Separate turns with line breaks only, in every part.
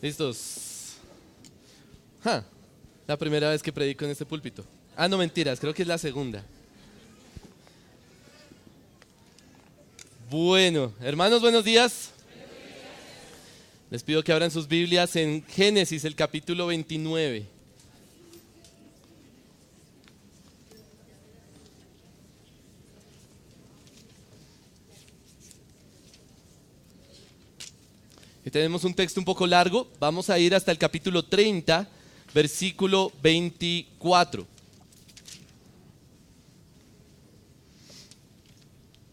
¿Listos? Ja, la primera vez que predico en este púlpito. Ah, no, mentiras, creo que es la segunda. Bueno, hermanos, buenos días. Les pido que abran sus Biblias en Génesis, el capítulo 29. Y tenemos un texto un poco largo. Vamos a ir hasta el capítulo 30, versículo 24.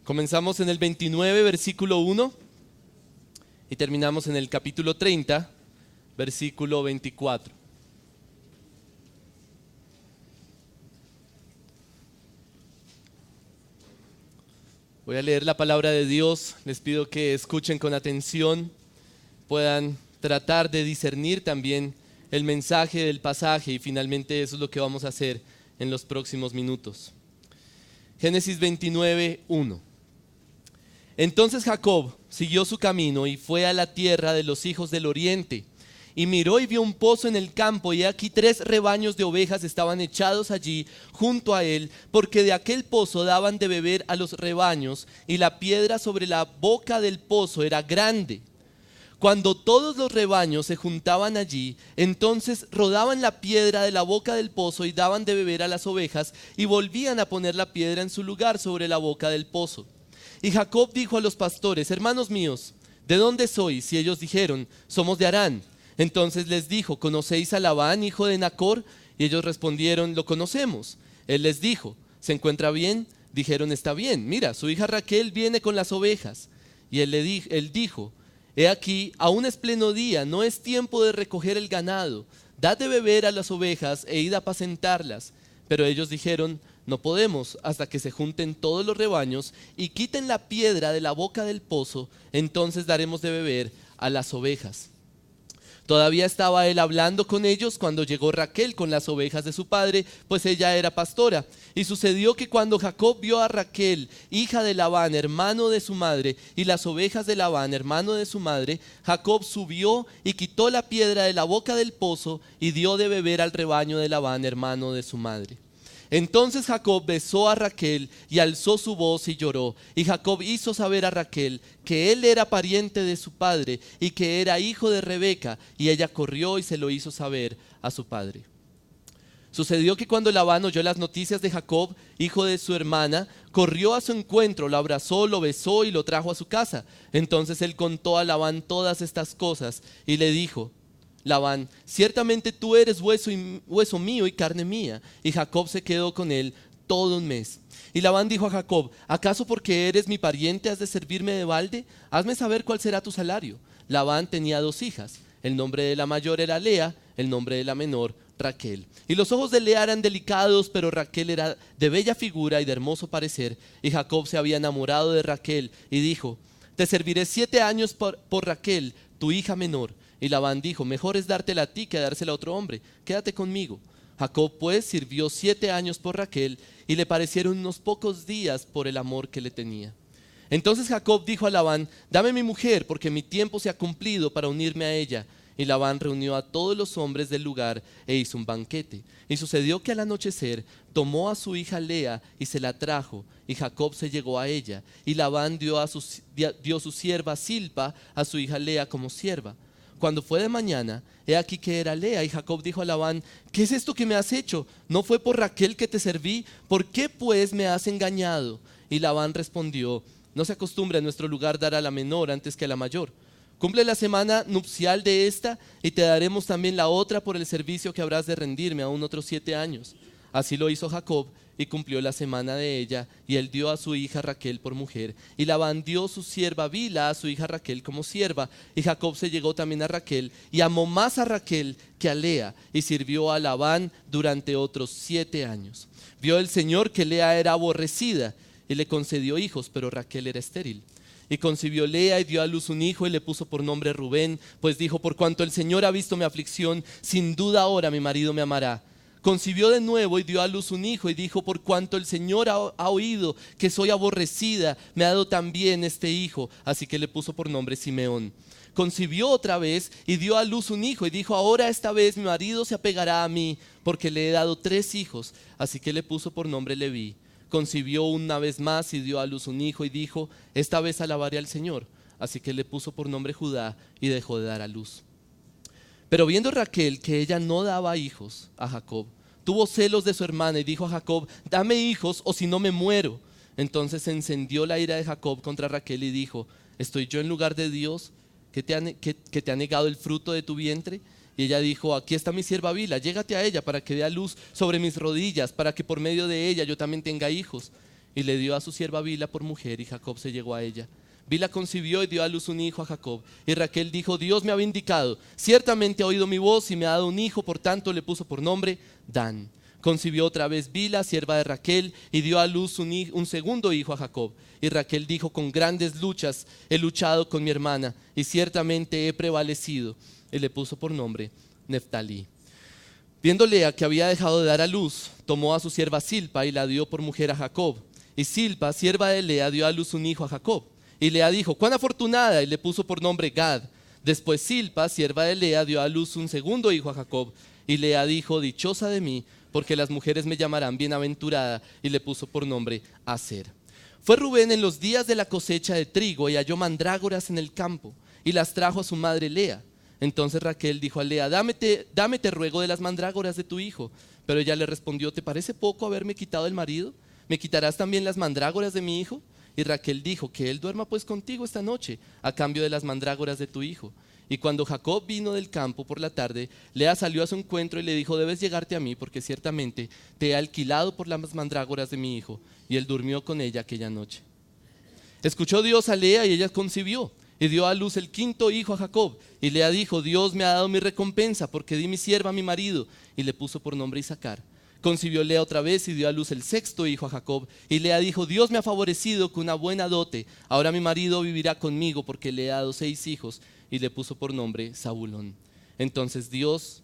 Comenzamos en el 29, versículo 1, y terminamos en el capítulo 30, versículo 24. Voy a leer la palabra de Dios. Les pido que escuchen con atención, puedan tratar de discernir también el mensaje del pasaje, y finalmente eso es lo que vamos a hacer en los próximos minutos. Génesis 29, 1. Entonces Jacob siguió su camino y fue a la tierra de los hijos del oriente, y miró y vio un pozo en el campo, y aquí 3 rebaños de ovejas estaban echados allí junto a él, porque de aquel pozo daban de beber a los rebaños, y la piedra sobre la boca del pozo era grande. Cuando todos los rebaños se juntaban allí, entonces rodaban la piedra de la boca del pozo y daban de beber a las ovejas, y volvían a poner la piedra en su lugar sobre la boca del pozo. Y Jacob dijo a los pastores: hermanos míos, ¿de dónde sois? Y ellos dijeron: somos de Harán. Entonces les dijo: ¿conocéis a Labán, hijo de Nacor? Y ellos respondieron: lo conocemos. Él les dijo: ¿se encuentra bien? Dijeron: está bien. Mira, su hija Raquel viene con las ovejas. Y él dijo: he aquí, aún es pleno día, no es tiempo de recoger el ganado. Dad de beber a las ovejas e id a apacentarlas. Pero ellos dijeron: no podemos hasta que se junten todos los rebaños y quiten la piedra de la boca del pozo, entonces daremos de beber a las ovejas. Todavía estaba él hablando con ellos cuando llegó Raquel con las ovejas de su padre, pues ella era pastora. Y sucedió que cuando Jacob vio a Raquel, hija de Labán, hermano de su madre, y las ovejas de Labán, hermano de su madre, Jacob subió y quitó la piedra de la boca del pozo y dio de beber al rebaño de Labán, hermano de su madre. Entonces Jacob besó a Raquel y alzó su voz y lloró. Y Jacob hizo saber a Raquel que él era pariente de su padre y que era hijo de Rebeca, y ella corrió y se lo hizo saber a su padre. Sucedió que cuando Labán oyó las noticias de Jacob, hijo de su hermana, corrió a su encuentro, lo abrazó, lo besó y lo trajo a su casa. Entonces él contó a Labán todas estas cosas y le dijo: Labán, ciertamente tú eres hueso mío y carne mía. Y Jacob se quedó con él todo un mes. Y Labán dijo a Jacob: ¿acaso porque eres mi pariente has de servirme de balde? Hazme saber cuál será tu salario. Labán tenía 2 hijas. El nombre de la mayor era Lea, el nombre de la menor Raquel. Y los ojos de Lea eran delicados, pero Raquel era de bella figura y de hermoso parecer. Y Jacob se había enamorado de Raquel y dijo: te serviré 7 años por Raquel, tu hija menor. Y Labán dijo: mejor es dártela a ti que dársela a otro hombre, quédate conmigo. Jacob pues sirvió 7 años por Raquel, y le parecieron unos pocos días por el amor que le tenía. Entonces Jacob dijo a Labán: dame mi mujer, porque mi tiempo se ha cumplido para unirme a ella. Y Labán reunió a todos los hombres del lugar e hizo un banquete. Y sucedió que al anochecer tomó a su hija Lea y se la trajo, y Jacob se llegó a ella. Y Labán dio su sierva Silpa a su hija Lea como sierva. Cuando fue de mañana, he aquí que era Lea, y Jacob dijo a Labán: ¿qué es esto que me has hecho? ¿No fue por Raquel que te serví? ¿Por qué pues me has engañado? Y Labán respondió: no se acostumbra en nuestro lugar dar a la menor antes que a la mayor. Cumple la semana nupcial de esta, y te daremos también la otra por el servicio que habrás de rendirme aún otros 7 años. Así lo hizo Jacob, y cumplió la semana de ella, y él dio a su hija Raquel por mujer. Y Labán dio su sierva Bilha a su hija Raquel como sierva. Y Jacob se llegó también a Raquel, y amó más a Raquel que a Lea, y sirvió a Labán durante otros 7 años. Vio el Señor que Lea era aborrecida, y le concedió hijos, pero Raquel era estéril. Y concibió Lea y dio a luz un hijo, y le puso por nombre Rubén, pues dijo: por cuanto el Señor ha visto mi aflicción, sin duda ahora mi marido me amará. Concibió de nuevo y dio a luz un hijo, y dijo: por cuanto el Señor ha oído que soy aborrecida, me ha dado también este hijo. Así que le puso por nombre Simeón. concibió otra vez y dio a luz un hijo y dijo: ahora esta vez mi marido se apegará a mí porque le he dado 3 hijos. Así que le puso por nombre Leví. Concibió una vez más y dio a luz un hijo y dijo: esta vez alabaré al Señor. Así que le puso por nombre Judá y dejó de dar a luz. Pero viendo Raquel que ella no daba hijos a Jacob, tuvo celos de su hermana y dijo a Jacob: dame hijos o si no me muero. Entonces se encendió la ira de Jacob contra Raquel y dijo: ¿estoy yo en lugar de Dios que te ha negado el fruto de tu vientre? Y ella dijo: aquí está mi sierva Bila, llégate a ella para que dé a luz sobre mis rodillas, para que por medio de ella yo también tenga hijos. Y le dio a su sierva Bila por mujer y Jacob se llegó a ella. Bila concibió y dio a luz un hijo a Jacob. Y Raquel dijo: Dios me ha vindicado, ciertamente ha oído mi voz y me ha dado un hijo, por tanto le puso por nombre Dan. Concibió otra vez Bila, sierva de Raquel, y dio a luz un segundo hijo a Jacob. Y Raquel dijo: con grandes luchas he luchado con mi hermana, y ciertamente he prevalecido. Y le puso por nombre Neftalí. Viendo Lea que había dejado de dar a luz, tomó a su sierva Silpa y la dio por mujer a Jacob. Y Silpa, sierva de Lea, dio a luz un hijo a Jacob. Y Lea dijo: cuán afortunada, y le puso por nombre Gad. Después Silpa, sierva de Lea, dio a luz un segundo hijo a Jacob. Y Lea dijo: dichosa de mí, porque las mujeres me llamarán bienaventurada. Y le puso por nombre Aser. Fue Rubén en los días de la cosecha de trigo y halló mandrágoras en el campo, y las trajo a su madre Lea. Entonces Raquel dijo a Lea: dame te ruego de las mandrágoras de tu hijo. Pero ella le respondió: ¿te parece poco haberme quitado el marido? ¿Me quitarás también las mandrágoras de mi hijo? Y Raquel dijo: que él duerma pues contigo esta noche, a cambio de las mandrágoras de tu hijo. Y cuando Jacob vino del campo por la tarde, Lea salió a su encuentro y le dijo: debes llegarte a mí, porque ciertamente te he alquilado por las mandrágoras de mi hijo. Y él durmió con ella aquella noche. Escuchó Dios a Lea y ella concibió, y dio a luz el 5.º hijo a Jacob. Y Lea dijo: Dios me ha dado mi recompensa, porque di mi sierva a mi marido. Y le puso por nombre Isacar. Concibió Lea otra vez y dio a luz el 6.º hijo a Jacob. Y Lea dijo: Dios me ha favorecido con una buena dote. Ahora mi marido vivirá conmigo, porque le he dado 6 hijos. Y le puso por nombre Zabulón. Entonces Dios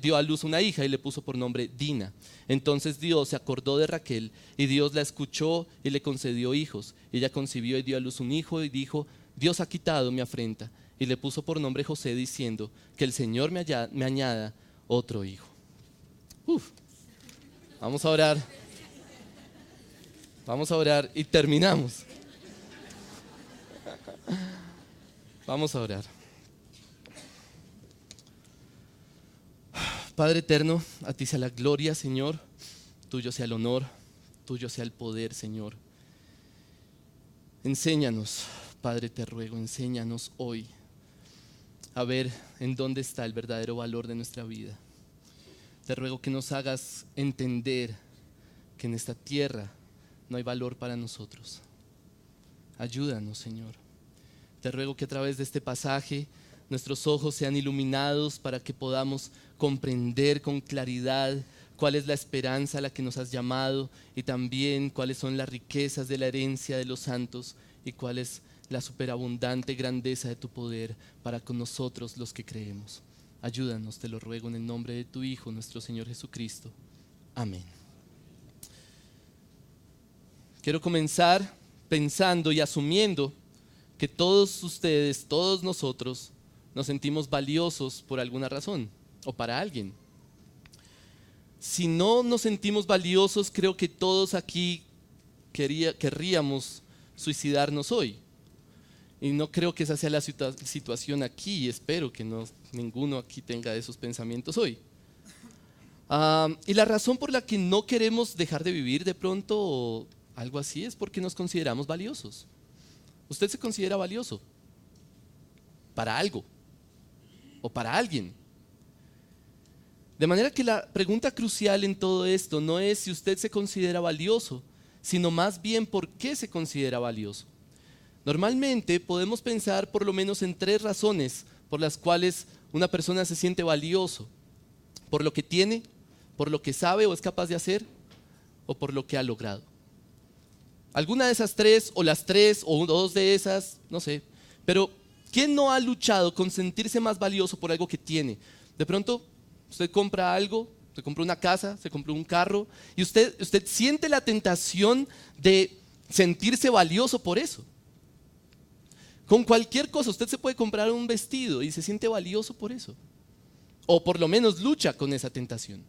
dio a luz una hija y le puso por nombre Dina. Entonces Dios se acordó de Raquel y Dios la escuchó y le concedió hijos. Ella concibió y dio a luz un hijo y dijo: Dios ha quitado mi afrenta. Y le puso por nombre José, diciendo: que el Señor me añada otro hijo. Vamos a orar. Vamos a orar y terminamos. Vamos a orar. Padre eterno, a ti sea la gloria, Señor. Tuyo sea el honor, tuyo sea el poder, Señor. Enséñanos, Padre, te ruego, enséñanos hoy a ver en dónde está el verdadero valor de nuestra vida. Te ruego que nos hagas entender que en esta tierra no hay valor para nosotros. Ayúdanos, Señor. Te ruego que a través de este pasaje nuestros ojos sean iluminados para que podamos comprender con claridad cuál es la esperanza a la que nos has llamado y también cuáles son las riquezas de la herencia de los santos y cuál es la superabundante grandeza de tu poder para con nosotros los que creemos. Ayúdanos, te lo ruego en el nombre de tu Hijo, nuestro Señor Jesucristo. Amén. Quiero comenzar pensando y asumiendo que todos ustedes, todos nosotros, nos sentimos valiosos por alguna razón o para alguien. Si no nos sentimos valiosos, creo que todos aquí querríamos suicidarnos hoy. Y no creo que esa sea la situación aquí, y espero que ninguno aquí tenga esos pensamientos hoy. Y la razón por la que no queremos dejar de vivir de pronto o algo así es porque nos consideramos valiosos. ¿Usted se considera valioso? ¿Para algo? ¿O para alguien? De manera que la pregunta crucial en todo esto no es si usted se considera valioso, sino más bien por qué se considera valioso. Normalmente podemos pensar por lo menos en 3 razones por las cuales una persona se siente valioso: por lo que tiene, por lo que sabe o es capaz de hacer, o por lo que ha logrado. Alguna de esas 3, o las 3, o 2 de esas, no sé. Pero ¿quién no ha luchado con sentirse más valioso por algo que tiene? De pronto usted compra algo, se compró una casa, se compró un carro, y usted siente la tentación de sentirse valioso por eso. Con cualquier cosa, usted se puede comprar un vestido y se siente valioso por eso. O por lo menos lucha con esa tentación.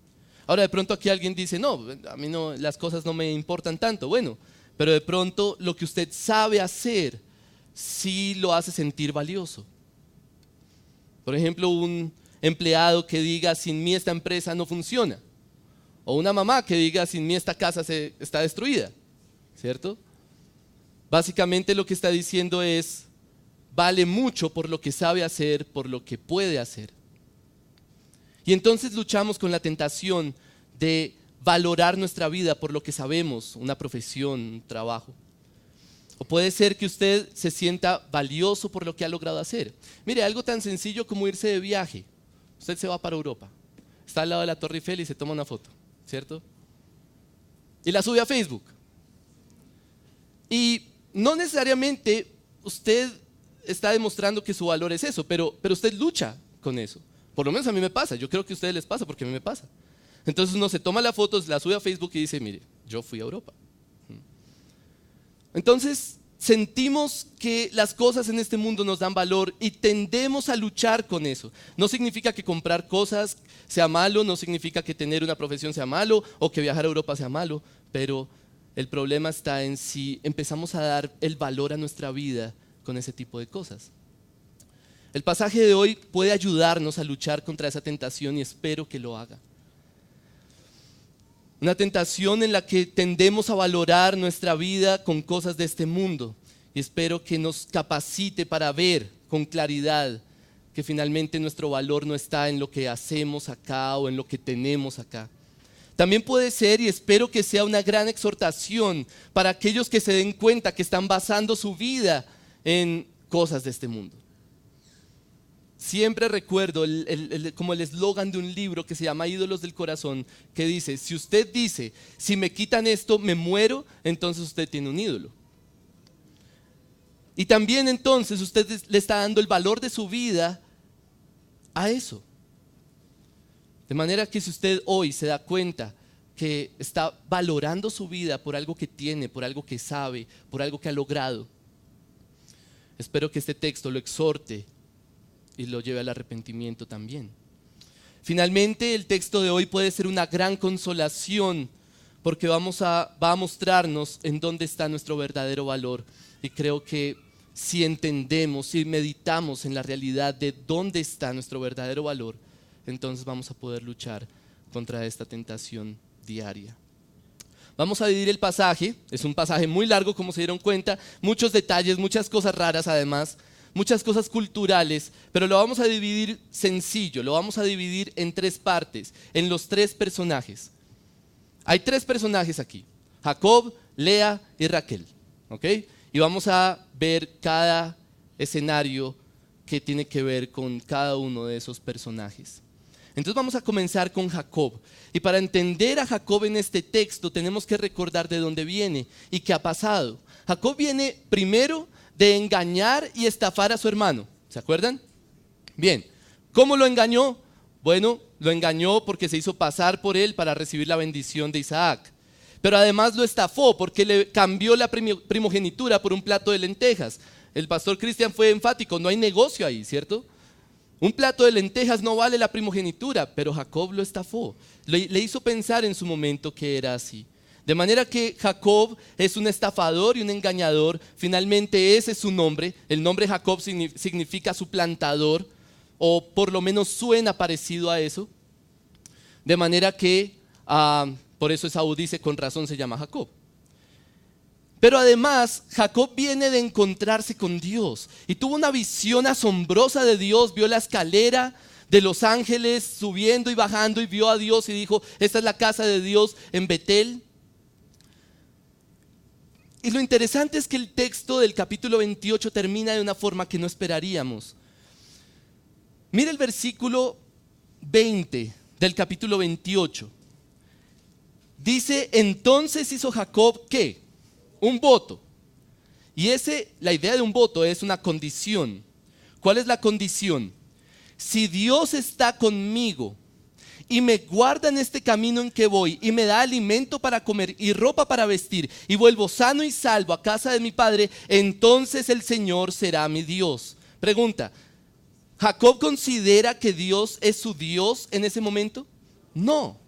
Ahora de pronto aquí alguien dice, no, a mí no, las cosas no me importan tanto. Bueno, pero de pronto lo que usted sabe hacer sí lo hace sentir valioso. Por ejemplo, un empleado que diga, sin mí esta empresa no funciona. O una mamá que diga, sin mí esta casa está destruida. ¿Cierto? Básicamente lo que está diciendo es, vale mucho por lo que sabe hacer, por lo que puede hacer. Y entonces luchamos con la tentación de valorar nuestra vida por lo que sabemos, una profesión, un trabajo. O puede ser que usted se sienta valioso por lo que ha logrado hacer. Mire, algo tan sencillo como irse de viaje. Usted se va para Europa, está al lado de la Torre Eiffel y se toma una foto, ¿cierto? Y la sube a Facebook. Y no necesariamente usted está demostrando que su valor es eso, pero usted lucha con eso. Por lo menos a mí me pasa, yo creo que a ustedes les pasa porque a mí me pasa. Entonces uno se toma la foto, la sube a Facebook y dice, mire, yo fui a Europa. Entonces sentimos que las cosas en este mundo nos dan valor y tendemos a luchar con eso. No significa que comprar cosas sea malo, no significa que tener una profesión sea malo o que viajar a Europa sea malo, pero el problema está en si empezamos a dar el valor a nuestra vida con ese tipo de cosas. El pasaje de hoy puede ayudarnos a luchar contra esa tentación y espero que lo haga. Una tentación en la que tendemos a valorar nuestra vida con cosas de este mundo. Y espero que nos capacite para ver con claridad que finalmente nuestro valor no está en lo que hacemos acá o en lo que tenemos acá. También puede ser, y espero que sea una gran exhortación para aquellos que se den cuenta que están basando su vida en cosas de este mundo. Siempre recuerdo como el eslogan de un libro que se llama Ídolos del Corazón, que dice, si usted dice, si me quitan esto, me muero, entonces usted tiene un ídolo. Y también entonces usted le está dando el valor de su vida a eso. De manera que si usted hoy se da cuenta que está valorando su vida por algo que tiene, por algo que sabe, por algo que ha logrado, espero que este texto lo exhorte y lo lleve al arrepentimiento también. Finalmente, el texto de hoy puede ser una gran consolación porque va a mostrarnos en dónde está nuestro verdadero valor. Y creo que si entendemos, si meditamos en la realidad de dónde está nuestro verdadero valor, entonces vamos a poder luchar contra esta tentación diaria. Vamos a dividir el pasaje, es un pasaje muy largo como se dieron cuenta, muchos detalles, muchas cosas raras además, muchas cosas culturales, pero lo vamos a dividir sencillo, lo vamos a dividir en tres partes, en los tres personajes. Hay tres personajes aquí, Jacob, Lea y Raquel, ¿ok? Y vamos a ver cada escenario que tiene que ver con cada uno de esos personajes. Entonces vamos a comenzar con Jacob. Y para entender a Jacob en este texto tenemos que recordar de dónde viene y qué ha pasado. Jacob viene primero de engañar y estafar a su hermano. ¿Se acuerdan? Bien, ¿cómo lo engañó? Bueno, lo engañó porque se hizo pasar por él para recibir la bendición de Isaac. Pero además lo estafó porque le cambió la primogenitura por un plato de lentejas. El pastor Cristian fue enfático, no hay negocio ahí, ¿cierto? Un plato de lentejas no vale la primogenitura, pero Jacob lo estafó. Le hizo pensar en su momento que era así. De manera que Jacob es un estafador y un engañador. Finalmente ese es su nombre. El nombre Jacob significa suplantador, o por lo menos suena parecido a eso. De manera que, por eso Esaú dice, con razón se llama Jacob. Pero además, Jacob viene de encontrarse con Dios y tuvo una visión asombrosa de Dios. Vio la escalera de los ángeles subiendo y bajando y vio a Dios y dijo, esta es la casa de Dios en Betel. Y lo interesante es que el texto del capítulo 28 termina de una forma que no esperaríamos. Mira el versículo 20 del capítulo 28. Dice, entonces hizo Jacob, ¿qué? Un voto. Y la idea de un voto es una condición. ¿Cuál es la condición? Si Dios está conmigo y me guarda en este camino en que voy, y me da alimento para comer y ropa para vestir, y vuelvo sano y salvo a casa de mi padre, entonces el Señor será mi Dios. Pregunta, ¿Jacob considera que Dios es su Dios en ese momento? No,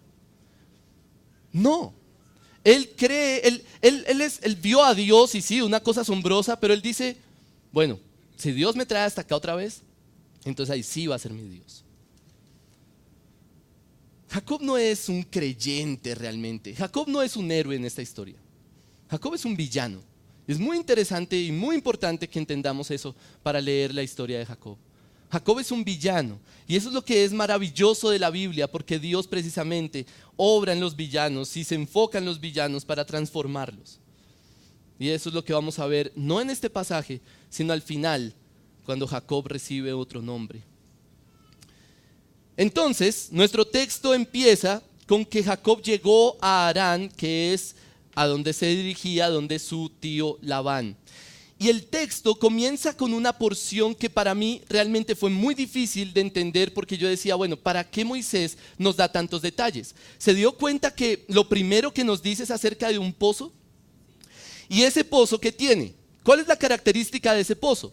no. Él cree, él vio a Dios y sí, una cosa asombrosa, pero él dice, bueno, si Dios me trae hasta acá otra vez, entonces ahí sí va a ser mi Dios. Jacob no es un creyente realmente. Jacob no es un héroe en esta historia. Jacob es un villano. Es muy interesante y muy importante que entendamos eso para leer la historia de Jacob. Jacob es un villano, y eso es lo que es maravilloso de la Biblia, porque Dios precisamente obra en los villanos y se enfoca en los villanos para transformarlos. Y eso es lo que vamos a ver, no en este pasaje, sino al final, cuando Jacob recibe otro nombre. Entonces, nuestro texto empieza con que Jacob llegó a Harán, que es a donde se dirigía, donde su tío Labán. Y el texto comienza con una porción que para mí realmente fue muy difícil de entender, porque yo decía, bueno, ¿para qué Moisés nos da tantos detalles? ¿Se dio cuenta que lo primero que nos dice es acerca de un pozo? ¿Y ese pozo qué tiene? ¿Cuál es la característica de ese pozo?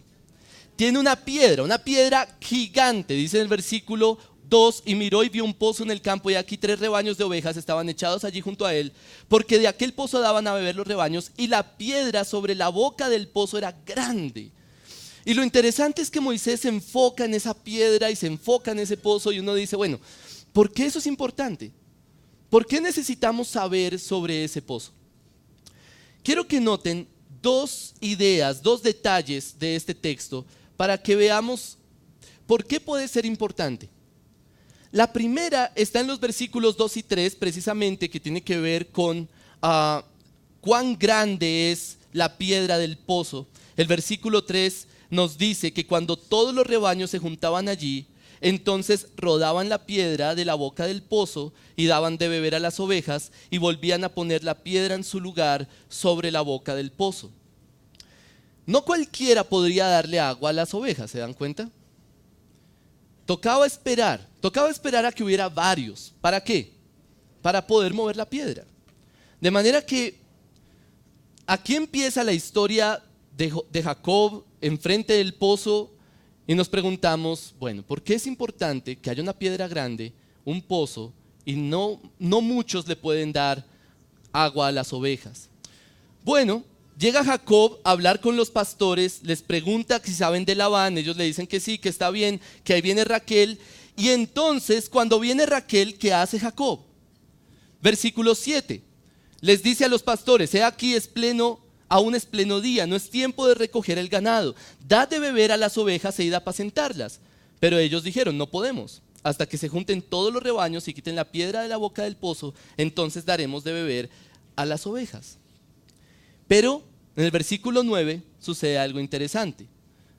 Tiene una piedra gigante, dice en el versículo 2, y miró y vio un pozo en el campo, y aquí 3 rebaños de ovejas estaban echados allí junto a él, porque de aquel pozo daban a beber los rebaños, y la piedra sobre la boca del pozo era grande. Y lo interesante es que Moisés se enfoca en esa piedra y se enfoca en ese pozo, y uno dice, bueno, ¿por qué eso es importante? ¿Por qué necesitamos saber sobre ese pozo? Quiero que noten 2 ideas, 2 detalles de este texto para que veamos por qué puede ser importante. La primera está en los versículos 2 y 3, precisamente, que tiene que ver con cuán grande es la piedra del pozo. El versículo 3 nos dice que cuando todos los rebaños se juntaban allí, entonces rodaban la piedra de la boca del pozo y daban de beber a las ovejas, y volvían a poner la piedra en su lugar sobre la boca del pozo. No cualquiera podría darle agua a las ovejas, ¿se dan cuenta? Tocaba esperar a que hubiera varios. ¿Para qué? Para poder mover la piedra. De manera que aquí empieza la historia de Jacob enfrente del pozo, y nos preguntamos, bueno, ¿por qué es importante que haya una piedra grande, un pozo, y no muchos le pueden dar agua a las ovejas? Bueno, llega Jacob a hablar con los pastores, les pregunta si saben de Labán, ellos le dicen que sí, que está bien, que ahí viene Raquel. Y entonces, cuando viene Raquel, ¿qué hace Jacob? Versículo 7, les dice a los pastores, he aquí aún es pleno día, no es tiempo de recoger el ganado, dad de beber a las ovejas e id a apacentarlas. Pero ellos dijeron, no podemos, hasta que se junten todos los rebaños y quiten la piedra de la boca del pozo, entonces daremos de beber a las ovejas. Pero en el versículo 9 sucede algo interesante.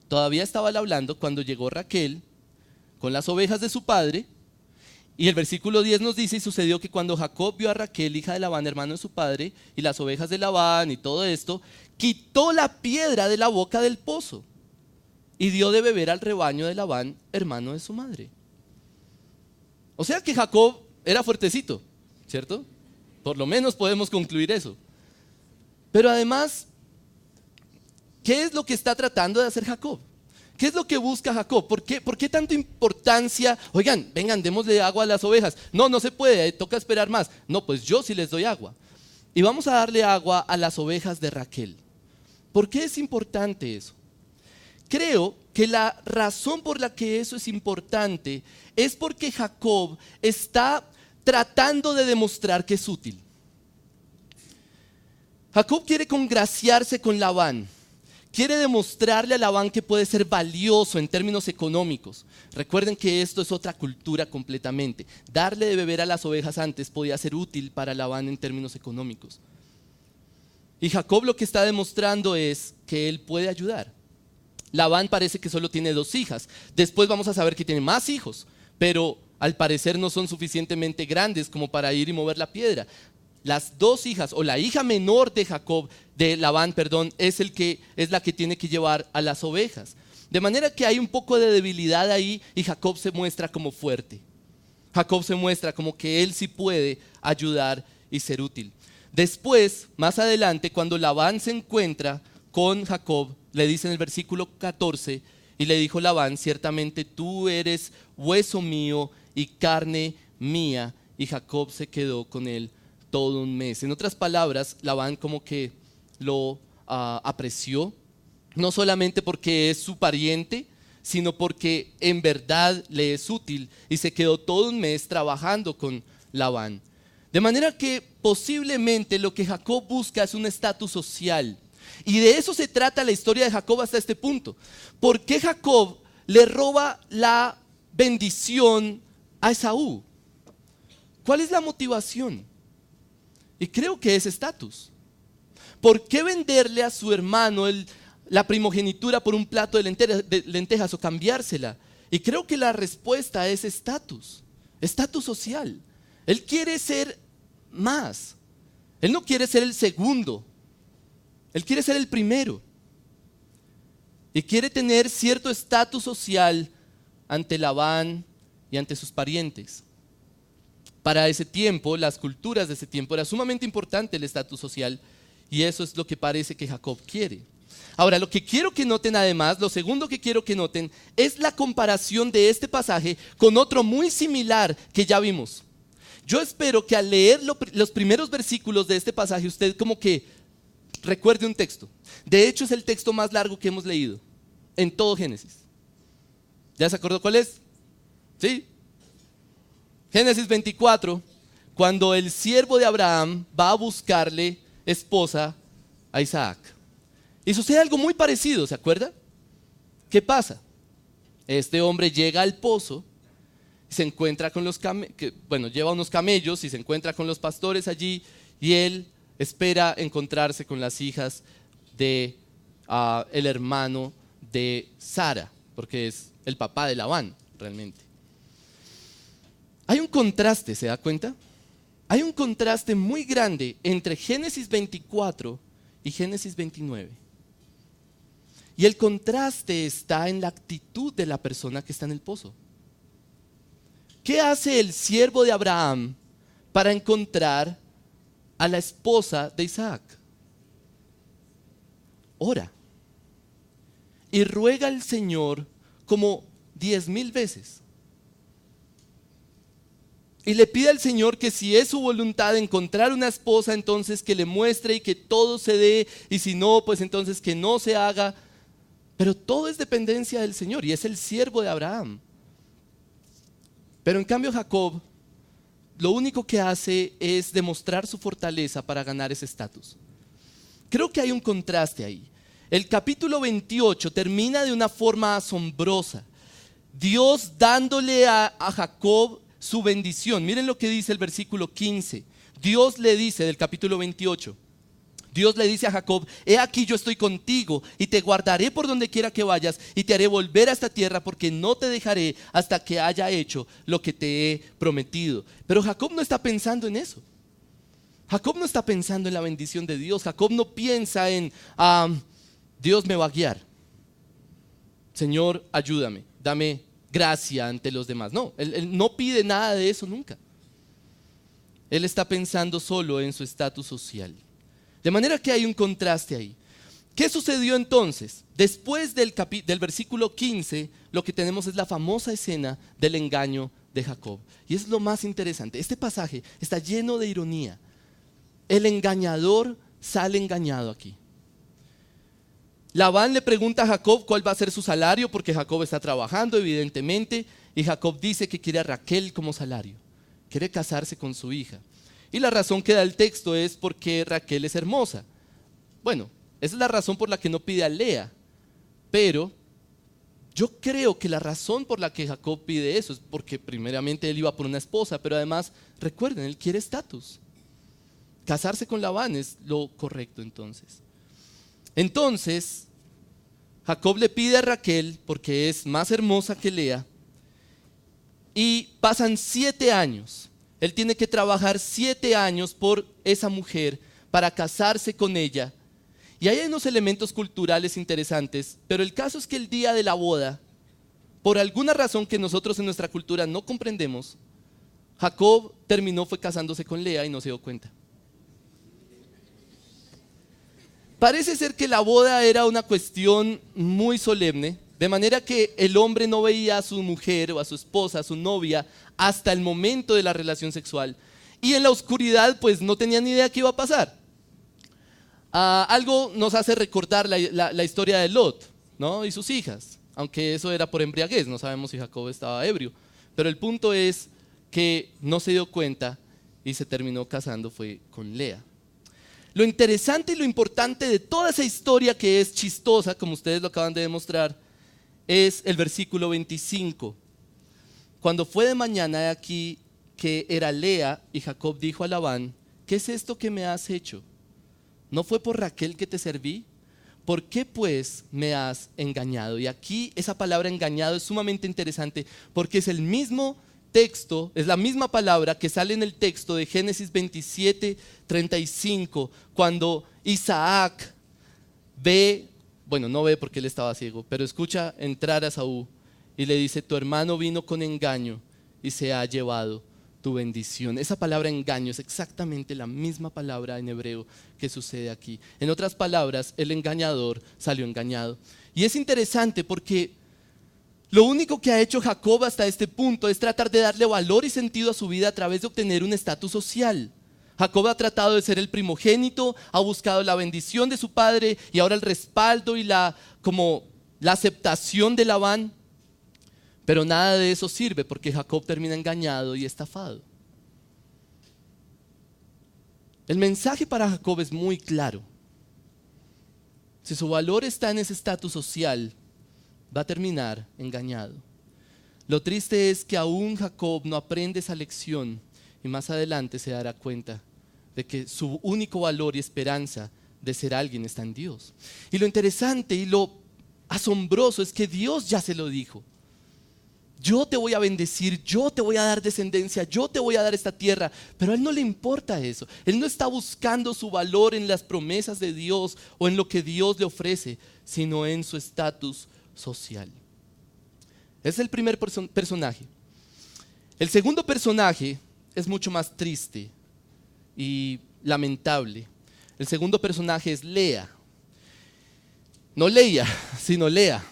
Todavía estaba él hablando cuando llegó Raquel con las ovejas de su padre, y el versículo 10 nos dice, y sucedió que cuando Jacob vio a Raquel, hija de Labán, hermano de su padre, y las ovejas de Labán y todo esto, quitó la piedra de la boca del pozo y dio de beber al rebaño de Labán, hermano de su madre. O sea que Jacob era fuertecito, ¿cierto? Por lo menos podemos concluir eso. Pero además, ¿qué es lo que está tratando de hacer Jacob? ¿Qué es lo que busca Jacob? ¿Por qué tanta importancia? Oigan, vengan, démosle agua a las ovejas. No se puede, toca esperar más. No, pues yo sí les doy agua. Y vamos a darle agua a las ovejas de Raquel. ¿Por qué es importante eso? Creo que la razón por la que eso es importante es porque Jacob está tratando de demostrar que es útil. Jacob quiere congraciarse con Labán. Quiere demostrarle a Labán que puede ser valioso en términos económicos. Recuerden que esto es otra cultura completamente. Darle de beber a las ovejas antes podía ser útil para Labán en términos económicos. Y Jacob lo que está demostrando es que él puede ayudar. Labán parece que solo tiene 2 hijas. Después vamos a saber que tiene más hijos, pero al parecer no son suficientemente grandes como para ir y mover la piedra. Las 2 hijas, o la hija menor de Labán, es la que tiene que llevar a las ovejas. De manera que hay un poco de debilidad ahí, y Jacob se muestra como fuerte. Jacob se muestra como que él sí puede ayudar y ser útil. Después, más adelante, cuando Labán se encuentra con Jacob, le dice en el versículo 14, y le dijo Labán: ciertamente tú eres hueso mío y carne mía. Y Jacob se quedó con él todo un mes. En otras palabras, Labán como que lo apreció, no solamente porque es su pariente, sino porque en verdad le es útil, y se quedó todo un mes trabajando con Labán. De manera que posiblemente lo que Jacob busca es un estatus social. Y de eso se trata la historia de Jacob hasta este punto. ¿Por qué Jacob le roba la bendición a Esaú? ¿Cuál es la motivación? Y creo que es estatus. ¿Por qué venderle a su hermano la primogenitura por un plato de lentejas o cambiársela? Y creo que la respuesta es estatus social. Él quiere ser más. Él no quiere ser el segundo. Él quiere ser el primero. Y quiere tener cierto estatus social ante Labán y ante sus parientes. Para ese tiempo, las culturas de ese tiempo, era sumamente importante el estatus social, y eso es lo que parece que Jacob quiere. Ahora, lo que quiero que noten además, lo segundo que quiero que noten, es la comparación de este pasaje con otro muy similar que ya vimos. Yo espero que al leer los primeros versículos de este pasaje, usted como que recuerde un texto. De hecho, es el texto más largo que hemos leído en todo Génesis. ¿Ya se acordó cuál es? ¿Sí? Génesis 24, cuando el siervo de Abraham va a buscarle esposa a Isaac. Y sucede algo muy parecido, ¿se acuerda? ¿Qué pasa? Este hombre llega al pozo, se encuentra con lleva unos camellos y se encuentra con los pastores allí, y él espera encontrarse con las hijas de el hermano de Sara, porque es el papá de Labán realmente. Hay un contraste, ¿se da cuenta? Hay un contraste muy grande entre Génesis 24 y Génesis 29. Y el contraste está en la actitud de la persona que está en el pozo. ¿Qué hace el siervo de Abraham para encontrar a la esposa de Isaac? Ora y ruega al Señor como 10,000 veces. Y le pide al Señor que si es su voluntad encontrar una esposa, entonces que le muestre y que todo se dé, y si no, pues entonces que no se haga. Pero todo es dependencia del Señor, y es el siervo de Abraham. Pero en cambio Jacob, lo único que hace es demostrar su fortaleza para ganar ese estatus. Creo que hay un contraste ahí. El capítulo 28 termina de una forma asombrosa. Dios dándole a Jacob su bendición. Miren lo que dice el versículo 15. Dios le dice del capítulo 28. Dios le dice a Jacob: he aquí yo estoy contigo y te guardaré por donde quiera que vayas y te haré volver a esta tierra, porque no te dejaré hasta que haya hecho lo que te he prometido. Pero Jacob no está pensando en eso. Jacob no está pensando en la bendición de Dios. Jacob no piensa en Dios me va a guiar. Señor, ayúdame, dame gracia ante los demás. No, él no pide nada de eso nunca. Él está pensando solo en su estatus social. De manera que hay un contraste ahí. ¿Qué sucedió entonces? Después del versículo 15, lo que tenemos es la famosa escena del engaño de Jacob. Y es lo más interesante. Este pasaje está lleno de ironía. El engañador sale engañado aquí. Labán le pregunta a Jacob cuál va a ser su salario, porque Jacob está trabajando evidentemente, y Jacob dice que quiere a Raquel como salario. Quiere casarse con su hija. Y la razón que da el texto es porque Raquel es hermosa. Bueno, esa es la razón por la que no pide a Lea. Pero yo creo que la razón por la que Jacob pide eso es porque primeramente él iba por una esposa, pero además, recuerden, él quiere estatus. Casarse con Labán es lo correcto entonces. Entonces, Jacob le pide a Raquel porque es más hermosa que Lea, y pasan 7 años. Él tiene que trabajar 7 años por esa mujer para casarse con ella. Y hay unos elementos culturales interesantes, pero el caso es que el día de la boda, por alguna razón que nosotros en nuestra cultura no comprendemos, Jacob fue casándose con Lea y no se dio cuenta. Parece ser que la boda era una cuestión muy solemne, de manera que el hombre no veía a su mujer o a su esposa, a su novia, hasta el momento de la relación sexual. Y en la oscuridad pues no tenía ni idea qué iba a pasar. Algo nos hace recordar la historia de Lot, ¿no? Y sus hijas, aunque eso era por embriaguez, no sabemos si Jacob estaba ebrio. Pero el punto es que no se dio cuenta y se terminó casando fue con Lea. Lo interesante y lo importante de toda esa historia, que es chistosa, como ustedes lo acaban de demostrar, es el versículo 25. Cuando fue de mañana, he aquí que era Lea, y Jacob dijo a Labán: ¿qué es esto que me has hecho? ¿No fue por Raquel que te serví? ¿Por qué pues me has engañado? Y aquí esa palabra engañado es sumamente interesante, porque es el mismo texto, es la misma palabra que sale en el texto de Génesis 27:35, cuando Isaac ve, bueno, no ve porque él estaba ciego, pero escucha entrar a Esaú y le dice: tu hermano vino con engaño y se ha llevado tu bendición. Esa palabra engaño es exactamente la misma palabra en hebreo que sucede aquí. En otras palabras, el engañador salió engañado. Y es interesante porque lo único que ha hecho Jacob hasta este punto es tratar de darle valor y sentido a su vida a través de obtener un estatus social. Jacob ha tratado de ser el primogénito, ha buscado la bendición de su padre y ahora el respaldo y la aceptación de Labán. Pero nada de eso sirve porque Jacob termina engañado y estafado. El mensaje para Jacob es muy claro. Si su valor está en ese estatus social, va a terminar engañado. Lo triste es que aún Jacob no aprende esa lección y más adelante se dará cuenta de que su único valor y esperanza de ser alguien está en Dios. Y lo interesante y lo asombroso es que Dios ya se lo dijo: yo te voy a bendecir, yo te voy a dar descendencia, yo te voy a dar esta tierra. Pero a él no le importa eso. Él no está buscando su valor en las promesas de Dios o en lo que Dios le ofrece, sino en su estatus social. Es el primer personaje. El segundo personaje es mucho más triste y lamentable. El segundo personaje es Lea. No Leia, sino Lea.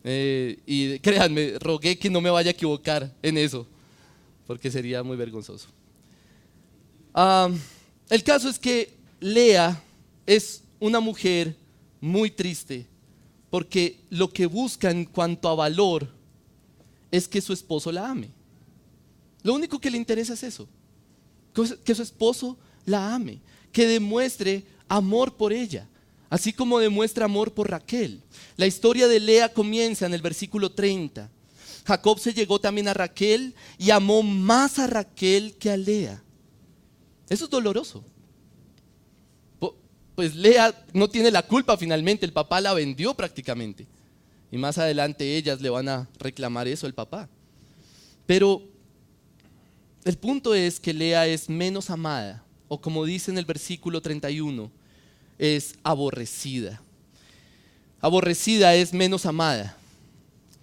Y créanme, rogué que no me vaya a equivocar en eso, porque sería muy vergonzoso. El caso es que Lea es una mujer muy triste, porque lo que busca en cuanto a valor es que su esposo la ame. Lo único que le interesa es eso, que su esposo la ame, que demuestre amor por ella, así como demuestra amor por Raquel. La historia de Lea comienza en el versículo 30. Jacob se llegó también a Raquel y amó más a Raquel que a Lea. Eso es doloroso. Pues Lea no tiene la culpa finalmente, el papá la vendió prácticamente. Y más adelante ellas le van a reclamar eso al papá. Pero el punto es que Lea es menos amada, o como dice en el versículo 31, es aborrecida. Aborrecida es menos amada.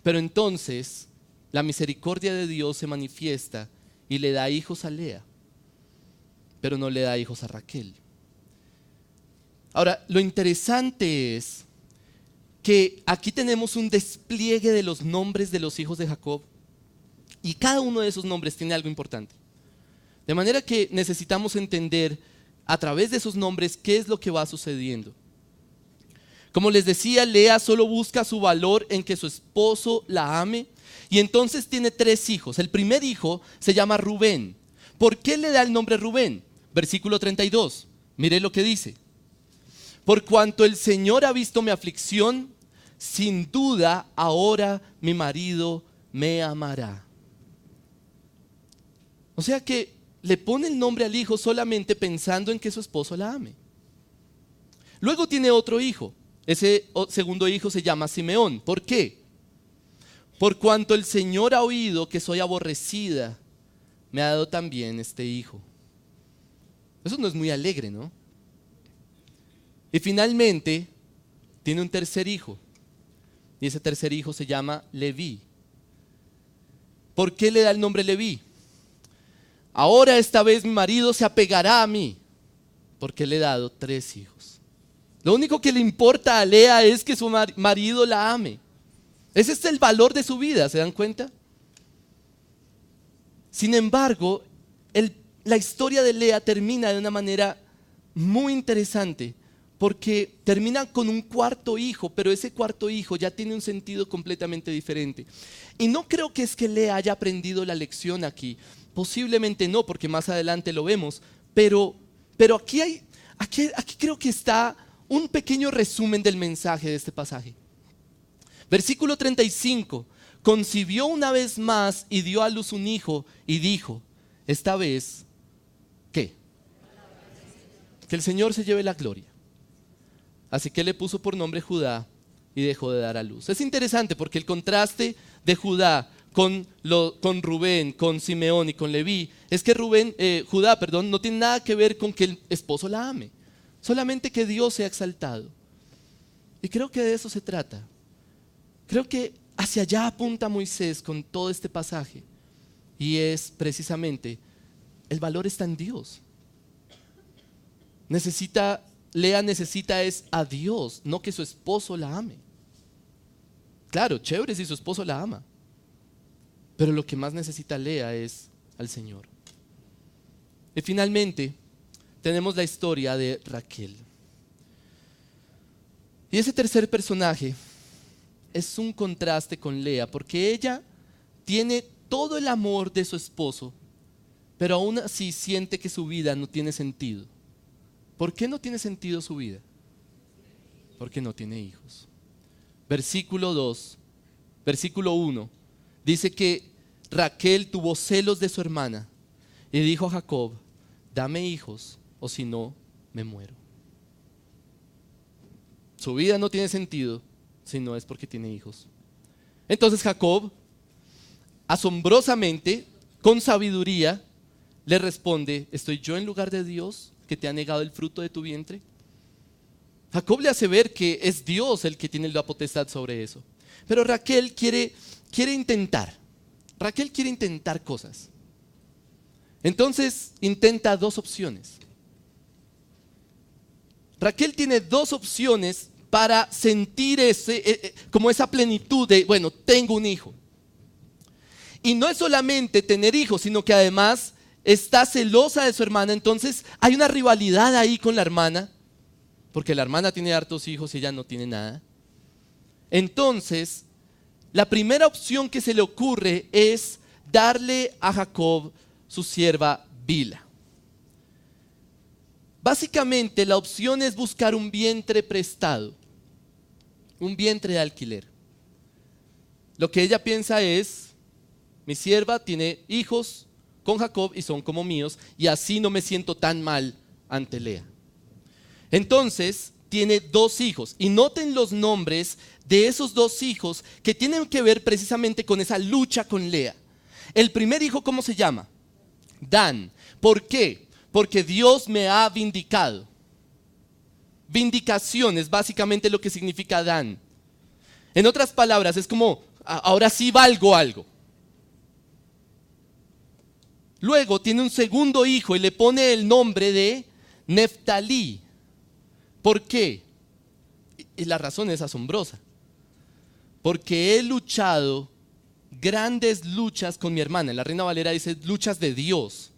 Pero entonces la misericordia de Dios se manifiesta y le da hijos a Lea, pero no le da hijos a Raquel. Ahora, lo interesante es que aquí tenemos un despliegue de los nombres de los hijos de Jacob, y cada uno de esos nombres tiene algo importante. De manera que necesitamos entender a través de esos nombres qué es lo que va sucediendo. Como les decía, Lea solo busca su valor en que su esposo la ame, y entonces tiene 3 hijos. El primer hijo se llama Rubén. ¿Por qué le da el nombre Rubén? Versículo 32. Mire lo que dice: por cuanto el Señor ha visto mi aflicción, sin duda ahora mi marido me amará. O sea que le pone el nombre al hijo solamente pensando en que su esposo la ame. Luego tiene otro hijo. Ese segundo hijo se llama Simeón. ¿Por qué? Por cuanto el Señor ha oído que soy aborrecida, me ha dado también este hijo. Eso no es muy alegre, ¿no? Y finalmente tiene un tercer hijo. Y ese tercer hijo se llama Leví. ¿Por qué le da el nombre Leví? Ahora esta vez mi marido se apegará a mí, porque le he dado 3 hijos. Lo único que le importa a Lea es que su marido la ame. Ese es el valor de su vida, ¿se dan cuenta? Sin embargo, la historia de Lea termina de una manera muy interesante, porque termina con un 4.º hijo, pero ese 4.º hijo ya tiene un sentido completamente diferente. Y no creo que es que Lea haya aprendido la lección aquí, posiblemente no, porque más adelante lo vemos, pero aquí creo que está un pequeño resumen del mensaje de este pasaje. Versículo 35, concibió una vez más y dio a luz un hijo y dijo, esta vez, ¿qué? Que el Señor se lleve la gloria. Así que le puso por nombre Judá y dejó de dar a luz. Es interesante porque el contraste de Judá con Rubén, con Simeón y con Leví es que Judá no tiene nada que ver con que el esposo la ame, solamente que Dios sea exaltado. Y creo que de eso se trata. Creo que hacia allá apunta Moisés con todo este pasaje, y es precisamente el valor está en Dios. Lea necesita es a Dios, no que su esposo la ame. Claro, chévere si su esposo la ama, pero lo que más necesita Lea es al Señor. Y finalmente tenemos la historia de Raquel. Y ese tercer personaje es un contraste con Lea, porque ella tiene todo el amor de su esposo, pero aún así siente que su vida no tiene sentido. ¿Por qué no tiene sentido su vida? Porque no tiene hijos. Versículo 1 dice que Raquel tuvo celos de su hermana y dijo a Jacob, dame hijos o si no me muero. Su vida no tiene sentido si no es porque tiene hijos. Entonces Jacob, asombrosamente, con sabiduría, le responde, ¿estoy yo en lugar de Dios que te ha negado el fruto de tu vientre? Jacob le hace ver que es Dios el que tiene la potestad sobre eso. Pero Raquel quiere intentar. Raquel quiere intentar cosas. Entonces intenta 2 opciones. Raquel tiene 2 opciones para sentir como esa plenitud de, bueno, tengo un hijo. Y no es solamente tener hijos, sino que además está celosa de su hermana. Entonces hay una rivalidad ahí con la hermana, porque la hermana tiene hartos hijos y ella no tiene nada. Entonces, la primera opción que se le ocurre es darle a Jacob su sierva Bila. Básicamente la opción es buscar un vientre prestado, un vientre de alquiler. Lo que ella piensa es, mi sierva tiene hijos con Jacob y son como míos, y así no me siento tan mal ante Lea. Entonces tiene 2 hijos, y noten los nombres de esos 2 hijos que tienen que ver precisamente con esa lucha con Lea. El primer hijo, ¿cómo se llama? Dan. ¿Por qué? Porque Dios me ha vindicado. Vindicación es básicamente lo que significa Dan. En otras palabras, es como, ahora sí valgo algo. Luego tiene un segundo hijo y le pone el nombre de Neftalí. ¿Por qué? Y la razón es asombrosa. Porque he luchado grandes luchas con mi hermana. En la Reina Valera dice luchas de Dios.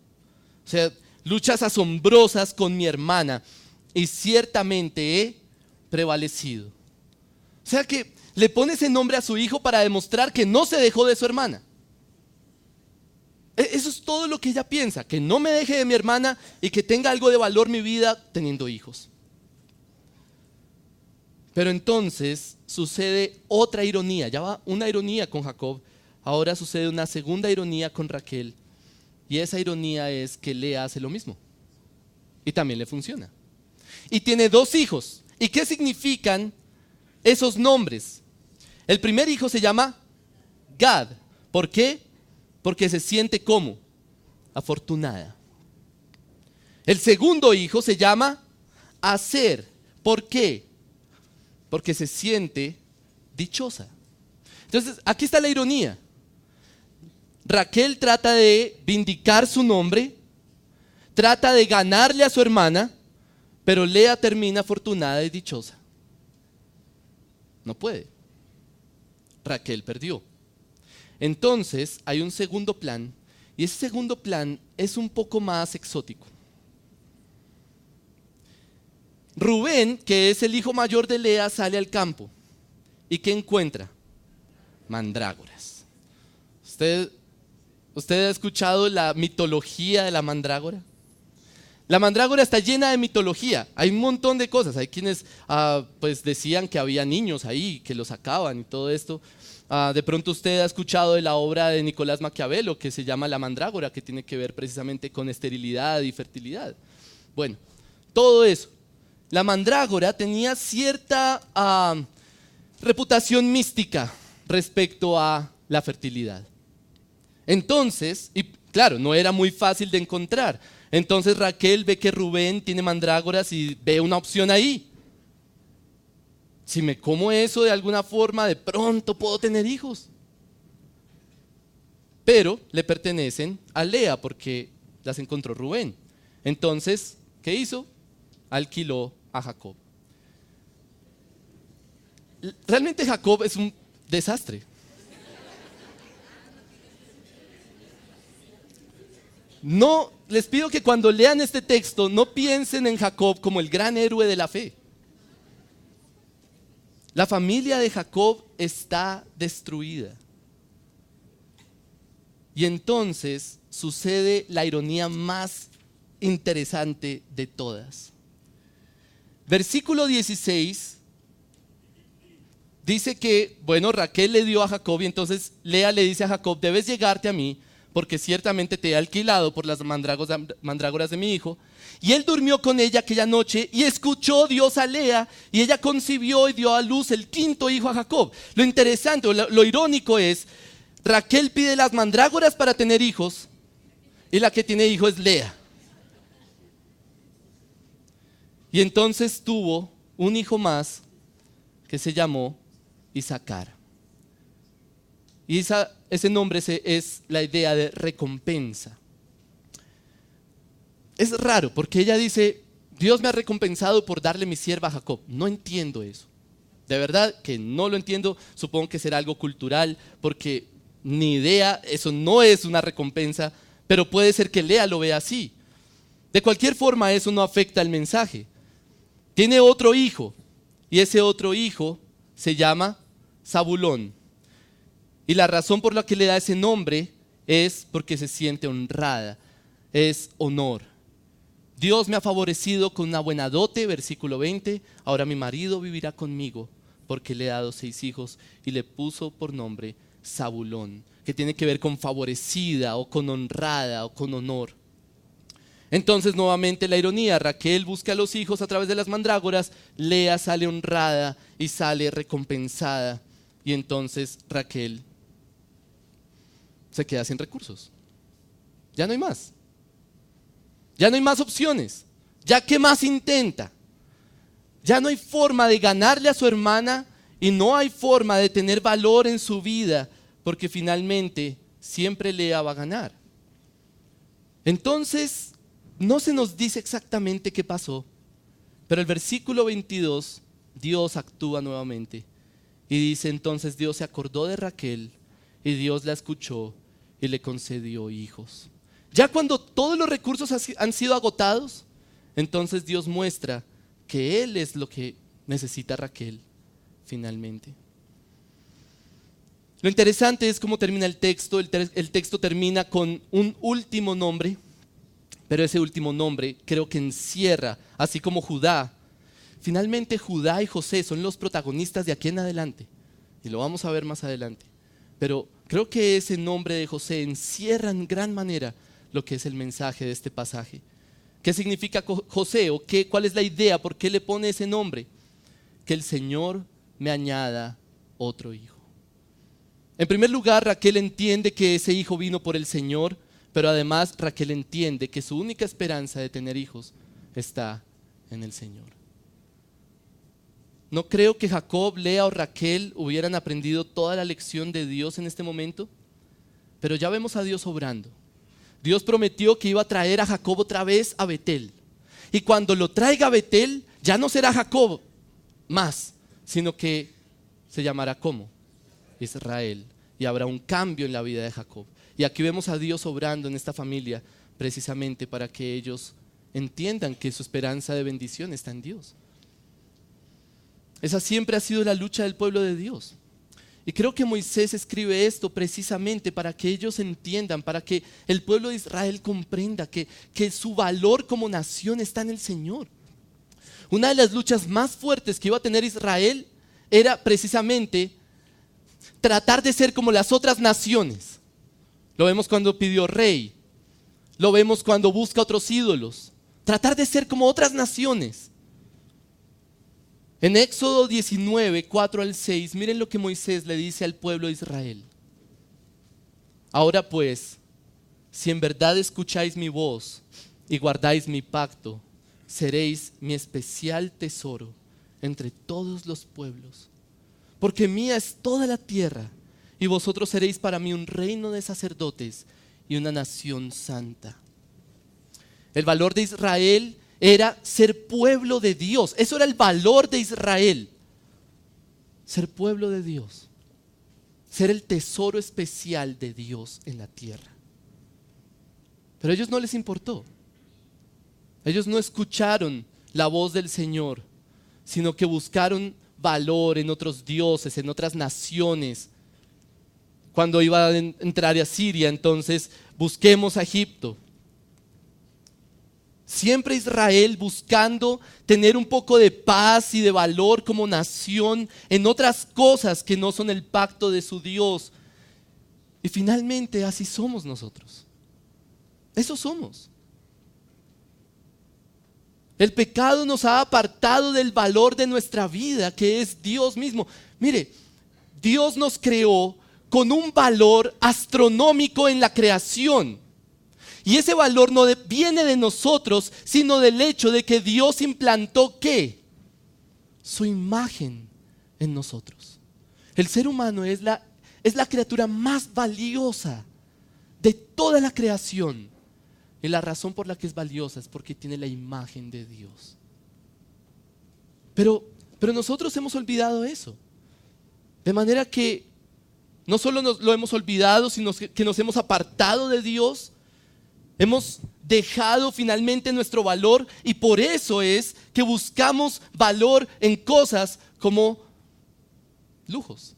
O sea, luchas asombrosas con mi hermana. Y ciertamente he prevalecido. O sea que le pone ese nombre a su hijo para demostrar que no se dejó de su hermana. Eso es todo lo que ella piensa, que no me deje de mi hermana y que tenga algo de valor mi vida teniendo hijos. Pero entonces sucede otra ironía, ya va una ironía con Jacob, ahora sucede una segunda ironía con Raquel, y esa ironía es que Lea hace lo mismo y también le funciona. Y tiene 2 hijos. ¿Y qué significan esos nombres? El primer hijo se llama Gad. ¿Por qué? Porque se siente como afortunada. El segundo hijo se llama Aser. ¿Por qué? Porque se siente dichosa. Entonces, aquí está la ironía. Raquel trata de vindicar su nombre trata de ganarle a su hermana, pero Lea termina afortunada y dichosa. No puede. Raquel perdió. Entonces hay un segundo plan, y ese segundo plan es un poco más exótico. Rubén, que es el hijo mayor de Lea, sale al campo. ¿Y qué encuentra? Mandrágoras. ¿Usted ha escuchado la mitología de la mandrágora? La mandrágora está llena de mitología. Hay un montón de cosas. Hay quienes pues decían que había niños ahí, que los sacaban y todo esto. De pronto usted ha escuchado de la obra de Nicolás Maquiavelo que se llama La mandrágora, que tiene que ver precisamente con esterilidad y fertilidad. Bueno, todo eso. La mandrágora tenía cierta reputación mística respecto a la fertilidad. Entonces, y claro, no era muy fácil de encontrar. Entonces Raquel ve que Rubén tiene mandrágoras y ve una opción ahí. Si me como eso de alguna forma, de pronto puedo tener hijos. Pero le pertenecen a Lea porque las encontró Rubén. Entonces, ¿qué hizo? Alquiló a Jacob. Realmente Jacob es un desastre. No, les pido que cuando lean este texto no piensen en Jacob como el gran héroe de la fe. La familia de Jacob está destruida. Y entonces sucede la ironía más interesante de todas. Versículo 16 dice que, bueno, Raquel le dio a Jacob y entonces Lea le dice a Jacob, debes llegarte a mí porque ciertamente te he alquilado por las mandrágoras de mi hijo. Y él durmió con ella aquella noche y escuchó Dios a Lea y ella concibió y dio a luz el quinto hijo a Jacob. Lo interesante, lo irónico es, Raquel pide las mandrágoras para tener hijos y la que tiene hijo es Lea. Y entonces tuvo un hijo más que se llamó Isacar. Y ese nombre es la idea de recompensa. Es raro porque ella dice, Dios me ha recompensado por darle mi sierva a Jacob. No entiendo eso. De verdad que no lo entiendo. Supongo que será algo cultural porque ni idea, eso no es una recompensa, pero puede ser que Lea lo vea así. De cualquier forma, eso no afecta el mensaje. Tiene otro hijo y ese otro hijo se llama Zabulón. Y la razón por la que le da ese nombre es porque se siente honrada, es honor. Dios me ha favorecido con una buena dote, versículo 20, ahora mi marido vivirá conmigo porque le he dado 6 hijos y le puso por nombre Zabulón, que tiene que ver con favorecida o con honrada o con honor. Entonces nuevamente la ironía, Raquel busca a los hijos a través de las mandrágoras, Lea sale honrada y sale recompensada y entonces Raquel se queda sin recursos. Ya no hay más. Ya no hay más opciones. Ya qué más intenta. Ya no hay forma de ganarle a su hermana y no hay forma de tener valor en su vida porque finalmente siempre Lea va a ganar. Entonces no se nos dice exactamente qué pasó, pero el versículo 22 Dios actúa nuevamente y dice entonces Dios se acordó de Raquel y Dios la escuchó y le concedió hijos. Ya cuando todos los recursos han sido agotados, entonces Dios muestra que Él es lo que necesita Raquel finalmente. Lo interesante es cómo termina el texto. El texto termina con un último nombre, pero ese último nombre creo que encierra, así como Judá. Finalmente Judá y José son los protagonistas de aquí en adelante, y lo vamos a ver más adelante. Pero creo que ese nombre de José encierra en gran manera lo que es el mensaje de este pasaje. ¿Qué significa José? ¿O cuál es la idea? ¿Por qué le pone ese nombre? Que el Señor me añada otro hijo. En primer lugar, Raquel entiende que ese hijo vino por el Señor, pero además Raquel entiende que su única esperanza de tener hijos está en el Señor. No creo que Jacob, Lea o Raquel hubieran aprendido toda la lección de Dios en este momento, pero ya vemos a Dios obrando. Dios prometió que iba a traer a Jacob otra vez a Betel. Y cuando lo traiga a Betel, ya no será Jacob más, sino que se llamará ¿cómo? Israel. Y habrá un cambio en la vida de Jacob. Y aquí vemos a Dios obrando en esta familia precisamente para que ellos entiendan que su esperanza de bendición está en Dios. Esa siempre ha sido la lucha del pueblo de Dios. Y creo que Moisés escribe esto precisamente para que ellos entiendan, para que el pueblo de Israel comprenda que su valor como nación está en el Señor. Una de las luchas más fuertes que iba a tener Israel era precisamente tratar de ser como las otras naciones. Lo vemos cuando pidió rey, lo vemos cuando busca otros ídolos, tratar de ser como otras naciones. En Éxodo 19, 4 al 6, miren lo que Moisés le dice al pueblo de Israel. Ahora pues, si en verdad escucháis mi voz y guardáis mi pacto, seréis mi especial tesoro entre todos los pueblos. Porque mía es toda la tierra, y vosotros seréis para mí un reino de sacerdotes y una nación santa. El valor de Israel era ser pueblo de Dios. Eso era el valor de Israel. Ser pueblo de Dios. Ser el tesoro especial de Dios en la tierra. Pero a ellos no les importó. Ellos no escucharon la voz del Señor, sino que buscaron valor en otros dioses, en otras naciones. Cuando iba a entrar a Siria, entonces busquemos a Egipto. Siempre Israel buscando tener un poco de paz y de valor como nación en otras cosas que no son el pacto de su Dios. Y finalmente así somos nosotros. Eso somos. El pecado nos ha apartado del valor de nuestra vida, que es Dios mismo. Mire, Dios nos creó con un valor astronómico en la creación. Y ese valor no viene de nosotros, sino del hecho de que Dios implantó ¿qué? Su imagen en nosotros. El ser humano es la criatura más valiosa de toda la creación. Y la razón por la que es valiosa es porque tiene la imagen de Dios. Pero nosotros hemos olvidado eso. De manera que no solo lo hemos olvidado, sino que nos hemos apartado de Dios. Hemos dejado finalmente nuestro valor y por eso es que buscamos valor en cosas como lujos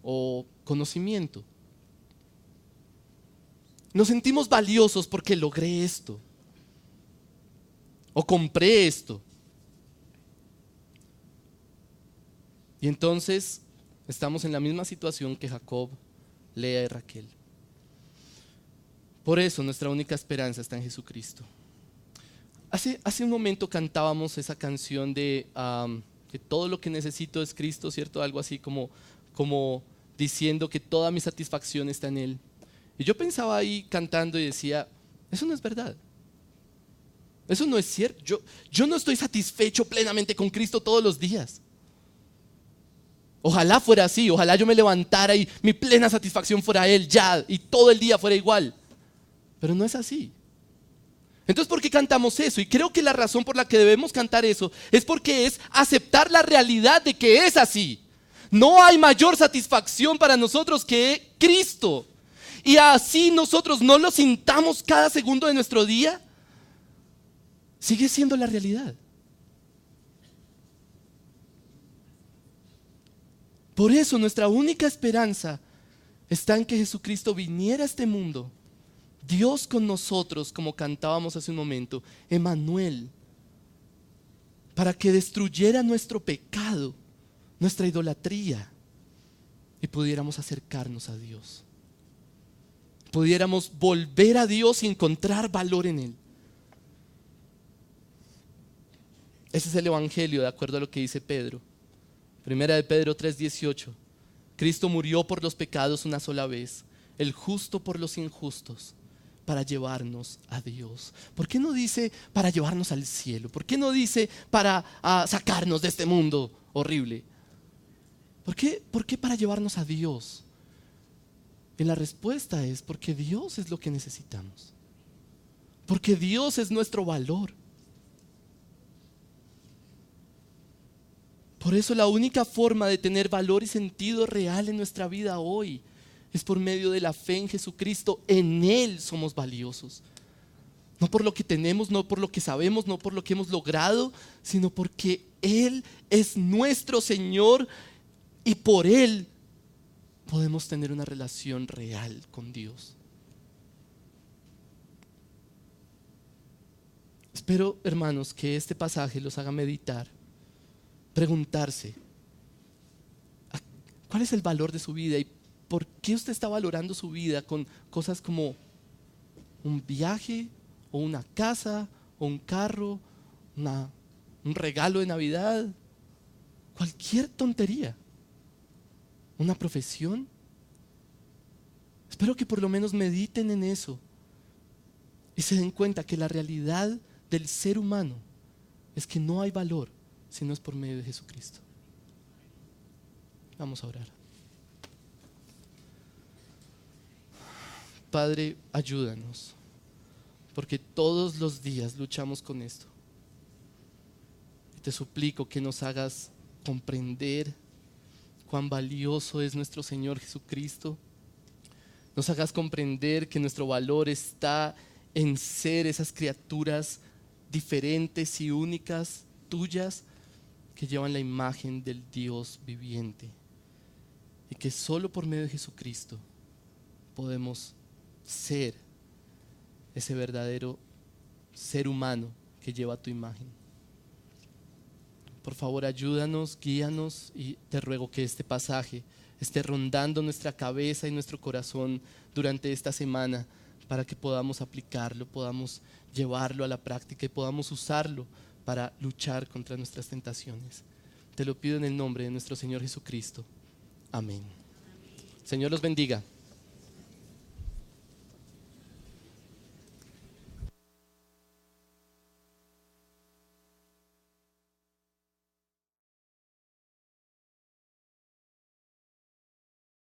o conocimiento. Nos sentimos valiosos porque logré esto o compré esto. Y entonces estamos en la misma situación que Jacob, Lea y Raquel. Por eso nuestra única esperanza está en Jesucristo. Hace un momento cantábamos esa canción de que todo lo que necesito es Cristo, ¿cierto? Algo así como diciendo que toda mi satisfacción está en Él. Y yo pensaba ahí cantando y decía, eso no es verdad. Eso no es cierto. Yo no estoy satisfecho plenamente con Cristo todos los días. Ojalá fuera así, ojalá yo me levantara y mi plena satisfacción fuera Él ya y todo el día fuera igual. Pero no es así. Entonces, ¿por qué cantamos eso? Y creo que la razón por la que debemos cantar eso es porque es aceptar la realidad de que es así. No hay mayor satisfacción para nosotros que Cristo. Y así nosotros no lo sintamos cada segundo de nuestro día, sigue siendo la realidad. Por eso nuestra única esperanza está en que Jesucristo viniera a este mundo, Dios con nosotros, como cantábamos hace un momento, Emmanuel, para que destruyera nuestro pecado, nuestra idolatría, y pudiéramos acercarnos a Dios. Pudiéramos volver a Dios y encontrar valor en Él. Ese es el Evangelio, de acuerdo a lo que dice Pedro. Primera de Pedro 3:18. Cristo murió por los pecados una sola vez, el justo por los injustos, para llevarnos a Dios. ¿Por qué no dice para llevarnos al cielo? ¿Por qué no dice para sacarnos de este mundo horrible? ¿Por qué para llevarnos a Dios? Y la respuesta es porque Dios es lo que necesitamos. Porque Dios es nuestro valor. Por eso la única forma de tener valor y sentido real en nuestra vida hoy es por medio de la fe en Jesucristo. En Él somos valiosos. No por lo que tenemos, no por lo que sabemos, no por lo que hemos logrado, sino porque Él es nuestro Señor y por Él podemos tener una relación real con Dios. Espero, hermanos, que este pasaje los haga meditar, preguntarse, ¿cuál es el valor de su vida? ¿Y por qué usted está valorando su vida con cosas como un viaje, o una casa, o un carro, un regalo de Navidad? Cualquier tontería. ¿Una profesión? Espero que por lo menos mediten en eso y se den cuenta que la realidad del ser humano es que no hay valor si no es por medio de Jesucristo. Vamos a orar. Padre, ayúdanos, porque todos los días luchamos con esto. Y te suplico que nos hagas comprender cuán valioso es nuestro Señor Jesucristo. Nos hagas comprender que nuestro valor está en ser esas criaturas diferentes y únicas tuyas que llevan la imagen del Dios viviente. Y que solo por medio de Jesucristo podemos ser ese verdadero ser humano que lleva tu imagen. Por favor, ayúdanos, guíanos y te ruego que este pasaje esté rondando nuestra cabeza y nuestro corazón durante esta semana para que podamos aplicarlo, podamos llevarlo a la práctica y podamos usarlo para luchar contra nuestras tentaciones. Te lo pido en el nombre de nuestro Señor Jesucristo. Amén. Señor los bendiga.